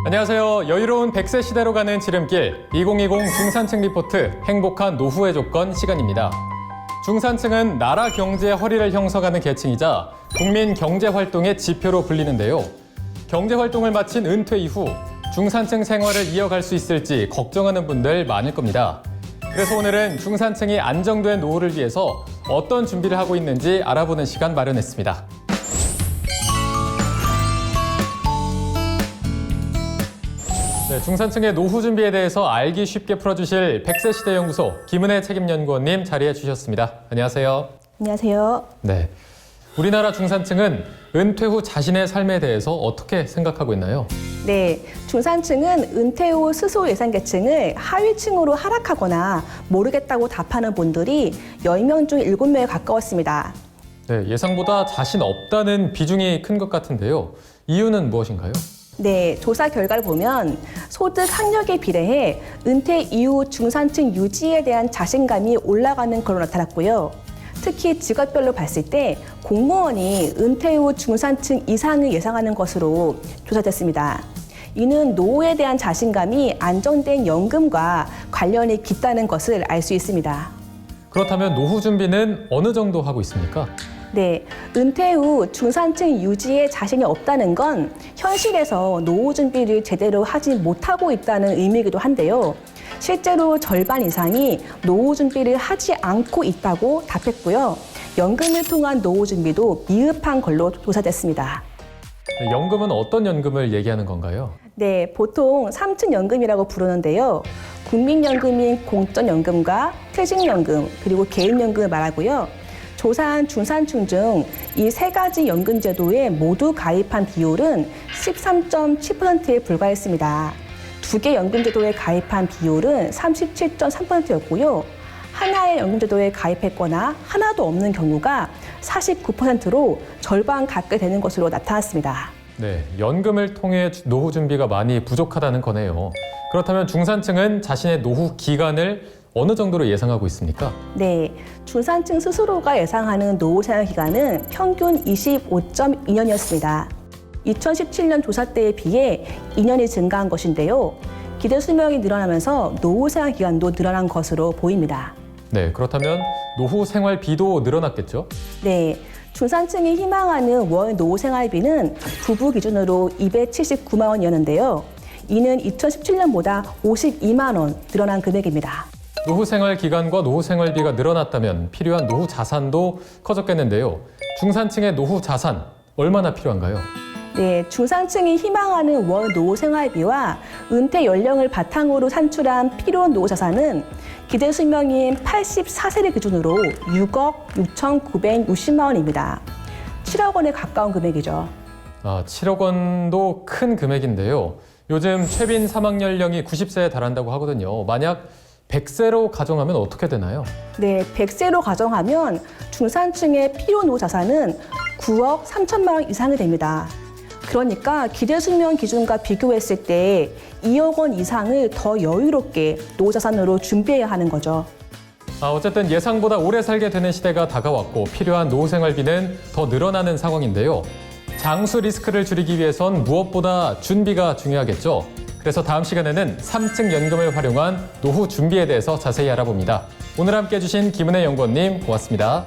안녕하세요. 여유로운 100세 시대로 가는 지름길 2020 중산층 리포트 행복한 노후의 조건 시간입니다. 중산층은 나라 경제의 허리를 형성하는 계층이자 국민 경제 활동의 지표로 불리는데요. 경제 활동을 마친 은퇴 이후 중산층 생활을 이어갈 수 있을지 걱정하는 분들 많을 겁니다. 그래서 오늘은 중산층이 안정된 노후를 위해서 어떤 준비를 하고 있는지 알아보는 시간 마련했습니다. 네, 중산층의 노후 준비에 대해서 알기 쉽게 풀어주실 100세 시대 연구소 김은혜 책임연구원님 자리해 주셨습니다. 안녕하세요. 안녕하세요. 네, 우리나라 중산층은 은퇴 후 자신의 삶에 대해서 어떻게 생각하고 있나요? 네, 중산층은 은퇴 후 스스로 예산계층을 하위층으로 하락하거나 모르겠다고 답하는 분들이 10명 중 7명에 가까웠습니다. 네, 예상보다 자신 없다는 비중이 큰 것 같은데요. 이유는 무엇인가요? 네, 조사 결과를 보면 소득 학력에 비례해 은퇴 이후 중산층 유지에 대한 자신감이 올라가는 걸로 나타났고요. 특히 직업별로 봤을 때 공무원이 은퇴 후 중산층 이상을 예상하는 것으로 조사됐습니다. 이는 노후에 대한 자신감이 안정된 연금과 관련이 깊다는 것을 알 수 있습니다. 그렇다면 노후 준비는 어느 정도 하고 있습니까? 네, 은퇴 후 중산층 유지에 자신이 없다는 건 현실에서 노후 준비를 제대로 하지 못하고 있다는 의미이기도 한데요. 실제로 절반 이상이 노후 준비를 하지 않고 있다고 답했고요. 연금을 통한 노후 준비도 미흡한 걸로 조사됐습니다. 네, 연금은 어떤 연금을 얘기하는 건가요? 네, 보통 3층 연금이라고 부르는데요. 국민연금인 공적연금과 퇴직연금, 그리고 개인연금을 말하고요. 조사한 중산층 중 이 세 가지 연금 제도에 모두 가입한 비율은 13.7%에 불과했습니다. 두 개 연금 제도에 가입한 비율은 37.3%였고요. 하나의 연금 제도에 가입했거나 하나도 없는 경우가 49%로 절반 가까이 되는 것으로 나타났습니다. 네, 연금을 통해 노후 준비가 많이 부족하다는 거네요. 그렇다면 중산층은 자신의 노후 기간을 어느 정도로 예상하고 있습니까? 네, 중산층 스스로가 예상하는 노후 생활 기간은 평균 25.2년이었습니다. 2017년 조사 때에 비해 2년이 증가한 것인데요. 기대 수명이 늘어나면서 노후 생활 기간도 늘어난 것으로 보입니다. 네, 그렇다면 노후 생활비도 늘어났겠죠? 네, 중산층이 희망하는 월 노후 생활비는 부부 기준으로 279만 원이었는데요. 이는 2017년보다 52만 원 늘어난 금액입니다. 노후 생활 기간과 노후 생활비가 늘어났다면 필요한 노후 자산도 커졌겠는데요. 중산층의 노후 자산 얼마나 필요한가요? 네, 중산층이 희망하는 월 노후 생활비와 은퇴 연령을 바탕으로 산출한 필요 노후 자산은 기대 수명인 84세를 기준으로 6억 6,960만 원입니다. 7억 원에 가까운 금액이죠. 7억 원도 큰 금액인데요. 요즘 최빈 사망 연령이 90세에 달한다고 하거든요. 만약 100세로 가정하면 어떻게 되나요? 네, 100세로 가정하면 중산층의 필요 노후 자산은 9억 3천만 원 이상이 됩니다. 그러니까 기대 수명 기준과 비교했을 때 2억 원 이상을 더 여유롭게 노후 자산으로 준비해야 하는 거죠. 어쨌든 예상보다 오래 살게 되는 시대가 다가왔고 필요한 노후 생활비는 더 늘어나는 상황인데요. 장수 리스크를 줄이기 위해선 무엇보다 준비가 중요하겠죠. 그래서 다음 시간에는 3층 연금을 활용한 노후 준비에 대해서 자세히 알아봅니다. 오늘 함께 해주신 김은혜 연구원님 고맙습니다.